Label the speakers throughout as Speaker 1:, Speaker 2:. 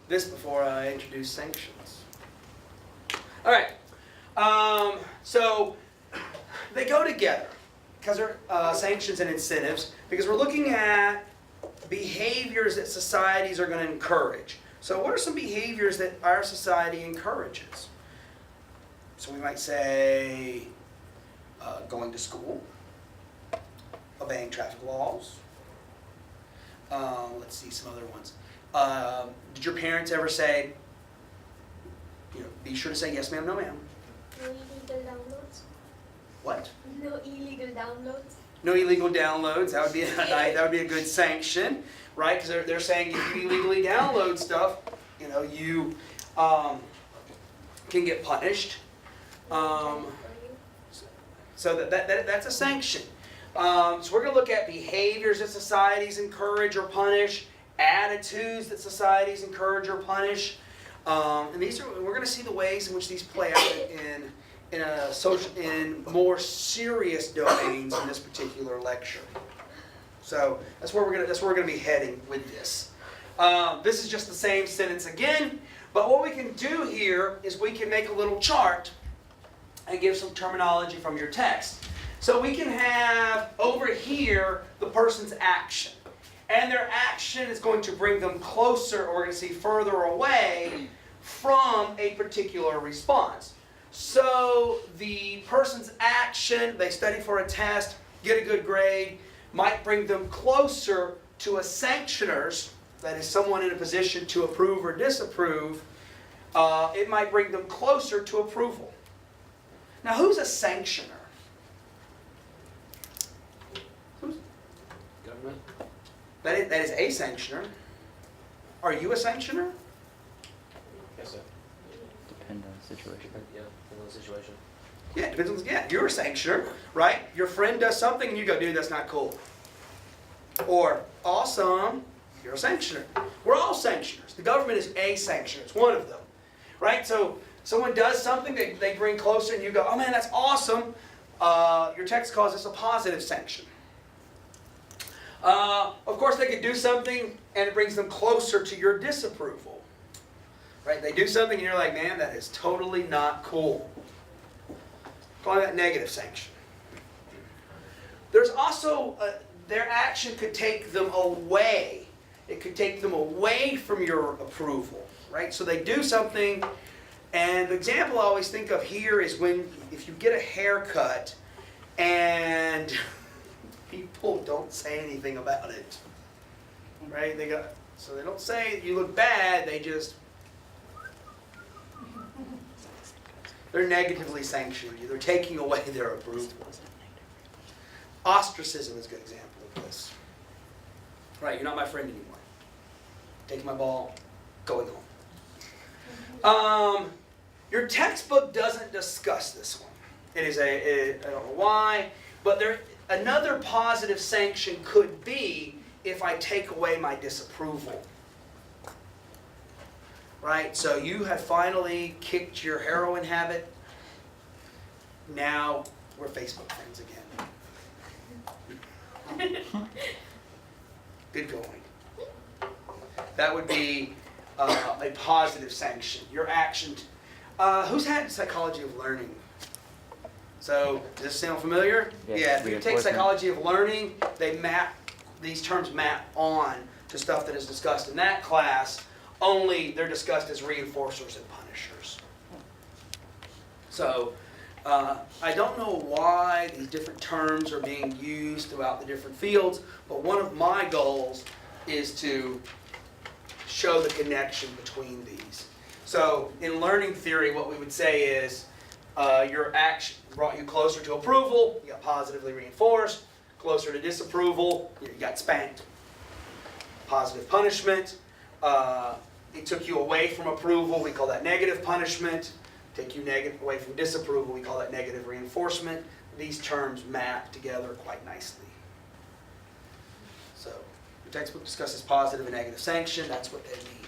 Speaker 1: this before I introduce sanctions. All right. So they go together because they're sanctions and incentives, because we're looking at behaviors that societies are going to encourage. So what are some behaviors that our society encourages? So we might say going to school, obeying traffic laws. Let's see some other ones. Did your parents ever say, be sure to say yes ma'am, no ma'am?
Speaker 2: No illegal downloads.
Speaker 1: What?
Speaker 2: No illegal downloads.
Speaker 1: No illegal downloads. That would be a good sanction, right? Because they're saying if you illegally download stuff, you can get punished. So that's a sanction. So we're going to look at behaviors that societies encourage or punish, attitudes that societies encourage or punish, and we're going to see the ways in which these play out in more serious domains in this particular lecture. So that's where we're going to be heading with this. This is just the same sentence again, but what we can do here is we can make a little chart and give some terminology from your text. So we can have over here the person's action. And their action is going to bring them closer, or we're going to see further away from a particular response. So the person's action, they study for a test, get a good grade, might bring them closer to a sanctioner's, that is someone in a position to approve or disapprove. It might bring them closer to approval. Now, who's a sanctioner?
Speaker 3: Government?
Speaker 1: That is a sanctioner. Are you a sanctioner?
Speaker 3: Yes, sir.
Speaker 4: Depend on the situation.
Speaker 3: Yeah, in the situation.
Speaker 1: Yeah, it depends on, you're a sanctioner, right? Your friend does something and you go, dude, that's not cool. Or, awesome, you're a sanctioner. We're all sanctioners. The government is a sanctioner. It's one of them, right? So, someone does something, they bring closer and you go, oh man, that's awesome. Your text calls this a positive sanction. Of course, they could do something and it brings them closer to your disapproval. Right? They do something and you're like, man, that is totally not cool. Call that negative sanction. There's also, their action could take them away. It could take them away from your approval. Right? So they do something, and the example I always think of here is if you get a haircut and people don't say anything about it, right? So they don't say you look bad. They're negatively sanctioning you. They're taking away their approval. Ostracism is a good example of this. Right? You're not my friend anymore. Taking my ball, going home. Your textbook doesn't discuss this one. I don't know why, but another positive sanction could be if I take away my disapproval. Right? So you have finally kicked your heroin habit. Now we're Facebook friends again. Good going. That would be a positive sanction. Your action. Who's had psychology of learning? So, does this sound familiar?
Speaker 4: Yes,
Speaker 1: Yeah, if you take
Speaker 4: reinforcement.
Speaker 1: psychology of learning, these terms map on to stuff that is discussed in that class, only they're discussed as reinforcers and punishers. So, I don't know why these different terms are being used throughout the different fields, but one of my goals is to show the connection between these. So, in learning theory, what we would say is, your action brought you closer to approval, you got positively reinforced. Closer to disapproval, you got spanked. Positive punishment, it took you away from approval, we call that negative punishment. Take you away from disapproval, we call that negative reinforcement. These terms map together quite nicely. So, your textbook discusses positive and negative sanction, that's what they mean.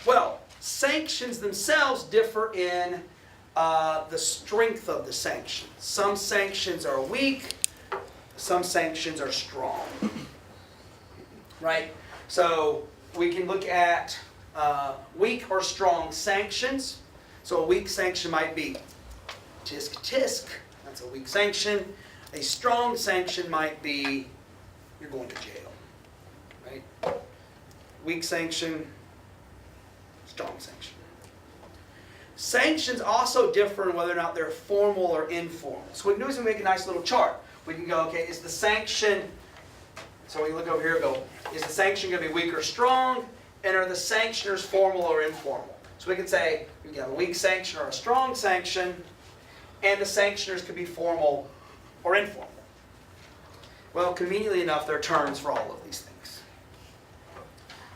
Speaker 1: Well, sanctions themselves differ in the strength of the sanction. Some sanctions are weak, some sanctions are strong. Right? So, we can look at weak or strong sanctions. So a weak sanction might be tisk tisk. That's a weak sanction. A strong sanction might be you're going to jail. Right? Weak sanction, strong sanction. Sanctions also differ in whether or not they're formal or informal. So what we can do is we make a nice little chart. We can go, okay, is the sanction, so we look over here and go, is the sanction going to be weak or strong? And are the sanctioners formal or informal? So we can say, we can have a weak sanction or a strong sanction, and the sanctioners could be formal or informal. Well, conveniently enough, there are terms for all of these things.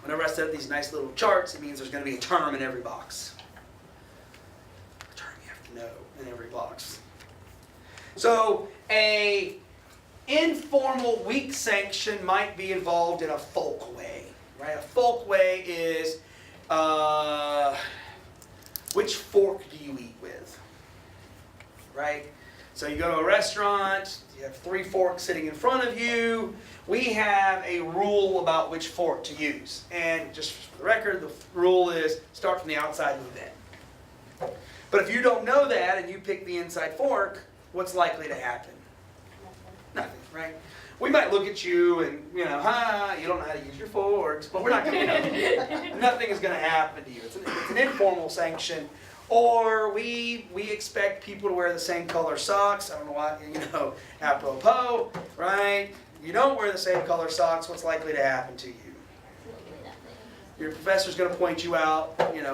Speaker 1: Whenever I set up these nice little charts, it means there's going to be a term in every box. A term you have to know in every box. So, a informal weak sanction might be involved in a folkway. Right? A folkway is, which fork do you eat with? Right? So you go to a restaurant, you have 3 forks sitting in front of you. We have a rule about which fork to use. And just for the record, the rule is start from the outside, move in. But if you don't know that and you pick the inside fork, what's likely to happen? Nothing, right? We might look at you and, you don't know how to use your forks, but we're not going to, nothing is going to happen to you. It's an informal sanction. Or we expect people to wear the same color socks. I don't know why, apropos, right? You don't wear the same color socks, what's likely to happen to you? Your professor's going to point you out, and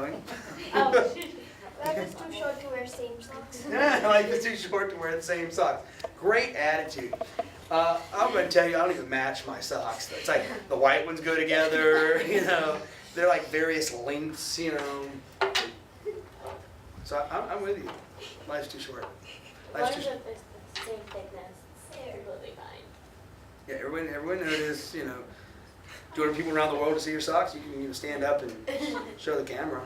Speaker 2: Life is too short to wear same socks.
Speaker 1: life is too short to wear the same socks. Great attitude. I'm going to tell you, I don't even match my socks. It's like the white ones go together, they're like various lengths, So I'm with you. Life's too short. Life's too short.
Speaker 5: It's the same thickness, it's totally fine.
Speaker 1: Yeah, everyone notice, do you want people around the world to see your socks? You can stand up and show the camera.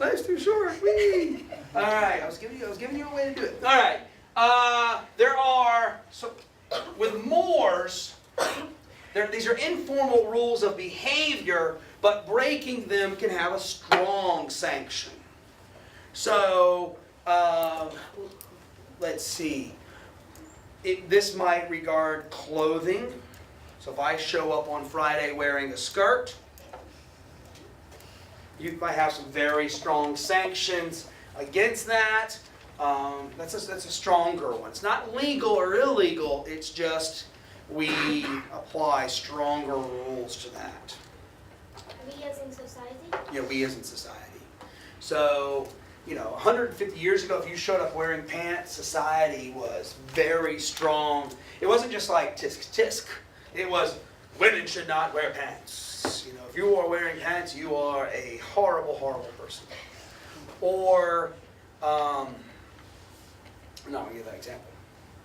Speaker 1: Life's too short. Whee! All right, I was giving you a way to do it. All right, there are with Moores. These are informal rules of behavior, but breaking them can have a strong sanction. So let's see. This might regard clothing. So if I show up on Friday wearing a skirt, you might have some very strong sanctions against that. That's a stronger one. It's not legal or illegal. It's just we apply stronger rules to that.
Speaker 2: We as in society?
Speaker 1: Yeah, we as in society. So, 150 years ago, if you showed up wearing pants, society was very strong. It wasn't just like tisk tisk. It was women should not wear pants. If you are wearing pants, you are a horrible, horrible person. Or, no, I'll give that example.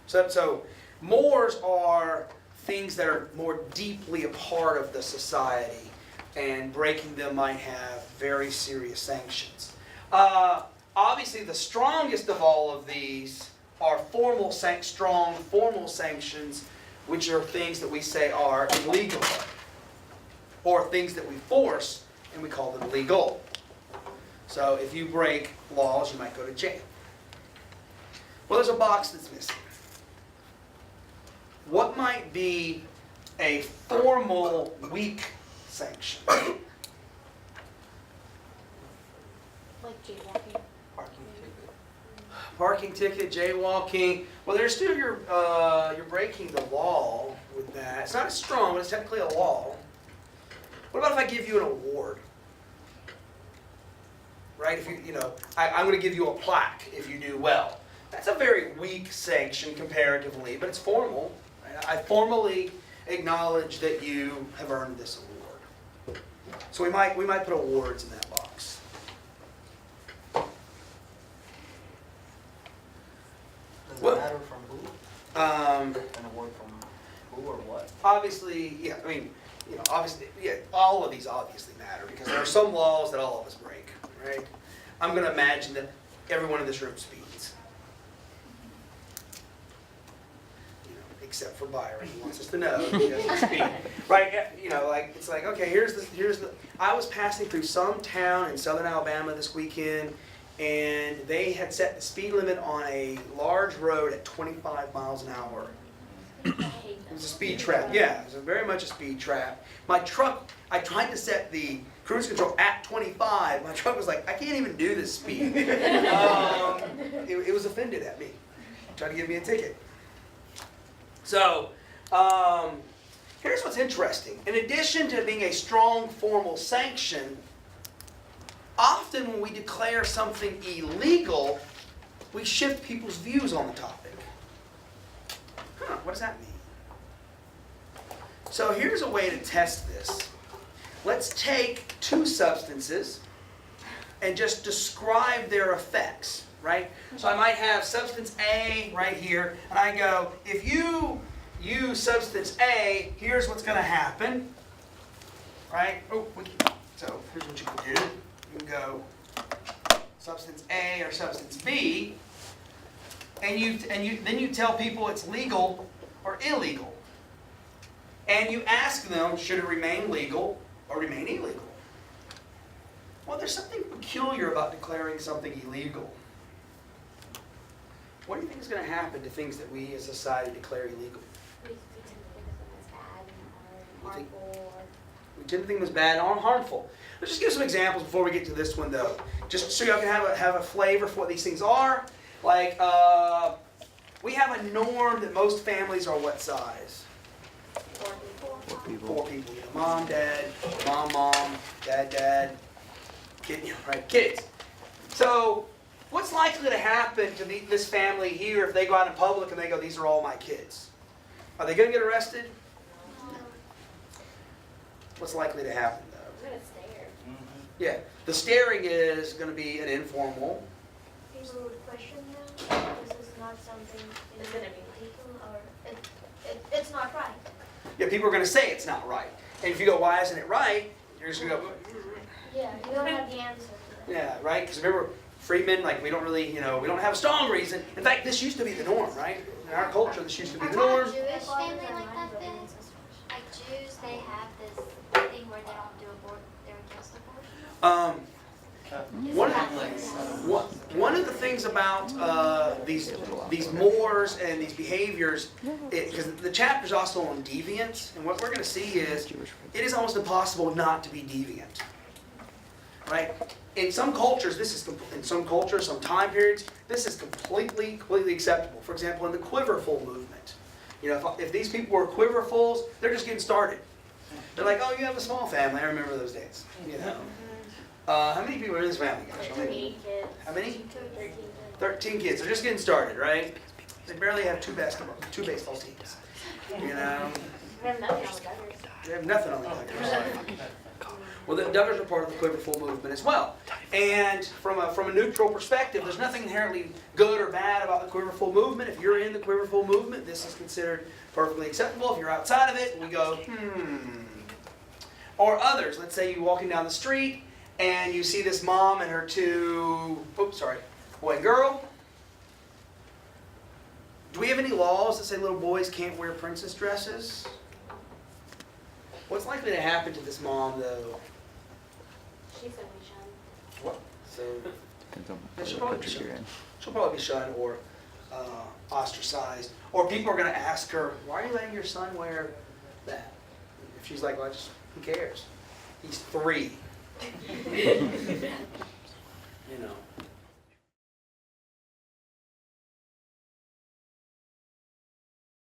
Speaker 1: So mores are things that are more deeply a part of the society, and breaking them might have very serious sanctions. Obviously, the strongest of all of these are strong formal sanctions, which are things that we say are illegal, or things that we force, and we call them legal. So if you break laws, you might go to jail. Well, there's a box that's missing. What might be a formal weak sanction?
Speaker 5: Like jaywalking.
Speaker 1: Parking ticket, jaywalking. Well, there's still you're breaking the law with that. It's not as strong, but it's technically a law. What about if I give you an award? Right? If I'm going to give you a plaque if you do well. That's a very weak sanction comparatively, but it's formal. Right? I formally acknowledge that you have earned this award. So we might put awards in that box.
Speaker 6: Does
Speaker 1: Well-
Speaker 6: it matter from who? An award from who or what?
Speaker 1: Obviously, yeah. Obviously, yeah. All of these obviously matter because there are some laws that all of us break. Right? I'm going to imagine that everyone in this room speeds. except for Byron. He wants us to know he doesn't speed. Right? You know, like it's like, okay, here's the. I was passing through some town in southern Alabama this weekend, and they had set the speed limit on a large road at 25 miles an hour.
Speaker 5: I hate
Speaker 1: It was a
Speaker 5: them.
Speaker 1: speed trap. Yeah, it was very much a speed trap. My truck, I tried to set the cruise control at 25. My truck was like, I can't even do this speed. It was offended at me. Tried to give me a ticket. So, here's what's interesting. In addition to being a strong formal sanction, often when we declare something illegal, we shift people's views on the topic. Huh, what does that mean? So here's a way to test this. Let's take two substances and just describe their effects, right? So I might have substance A right here, and I go, if you use substance A, here's what's going to happen, right? So here's what you can do. You can go substance A or substance B, and then you tell people it's legal or illegal. And you ask them, should it remain legal or remain illegal? Well, there's something peculiar about declaring something illegal. What do you think is going to happen to things that we as a society declare illegal?
Speaker 5: We tend to think of them as bad or
Speaker 1: You think-
Speaker 5: harmful or.
Speaker 1: We tend to think it was bad or harmful. Let's just give some examples before we get to this one, though. Just so y'all can have a flavor for what these things are. Like, we have a norm that most families are what size?
Speaker 4: Four people.
Speaker 1: 4 people. You know, mom, dad, mom, dad, kid, right? Kids. So, what's likely to happen to this family here if they go out in public and they go, these are all my kids? Are they going to get arrested? What's likely to happen, though?
Speaker 5: I'm gonna stare.
Speaker 1: Yeah, the staring is going to be an informal.
Speaker 2: People would question them. This is not something
Speaker 5: It's gonna be
Speaker 2: illegal, or it's not right.
Speaker 1: Yeah, people are going to say it's not right. And if you go, why isn't it right? You're just going to go,
Speaker 2: Yeah, you don't have the answer to that.
Speaker 1: yeah, right? Because remember, freedmen, like we don't really, we don't have a strong reason. In fact, this used to be the norm, right? In our culture, this used to be the norm.
Speaker 7: Jewish family like that then? Like Jews, they have this thing where they don't do abort, they're against abortion.
Speaker 1: One of the things about these mores and these behaviors, because the chapter's also on deviant, and what we're going to see is it is almost impossible not to be deviant, right? In some cultures, some time periods, this is completely acceptable. For example, in the quiverful movement, if these people were quiverfuls, they're just getting started. They're like, oh, you have a small family. I remember those days. How many people are in this family, guys? How many?
Speaker 5: 13 kids.
Speaker 1: How many?
Speaker 5: 13 kids.
Speaker 1: 13 kids. They're just getting started, right? They barely have two baseball teams.
Speaker 5: We have nothing on the gutters.
Speaker 1: They have nothing on the Duggars. Well, the Duggars are part of the quiverful movement as well. And from a neutral perspective, there's nothing inherently good or bad about the quiverful movement. If you're in the quiverful movement, this is considered perfectly acceptable. If you're outside of it, we go, Or others, let's say you're walking down the street and you see this mom and her two, boy and girl. Do we have any laws that say little boys can't wear princess dresses? What's likely to happen to this mom, though?
Speaker 5: She's gonna be shunned.
Speaker 1: So
Speaker 4: Depends on
Speaker 1: Yeah, she'll
Speaker 4: what
Speaker 1: probably
Speaker 4: country
Speaker 1: be
Speaker 4: you're in.
Speaker 1: she'll probably be shunned or ostracized. Or people are going to ask her, why are you letting your son wear that? If she's like, well, who cares? He's 3.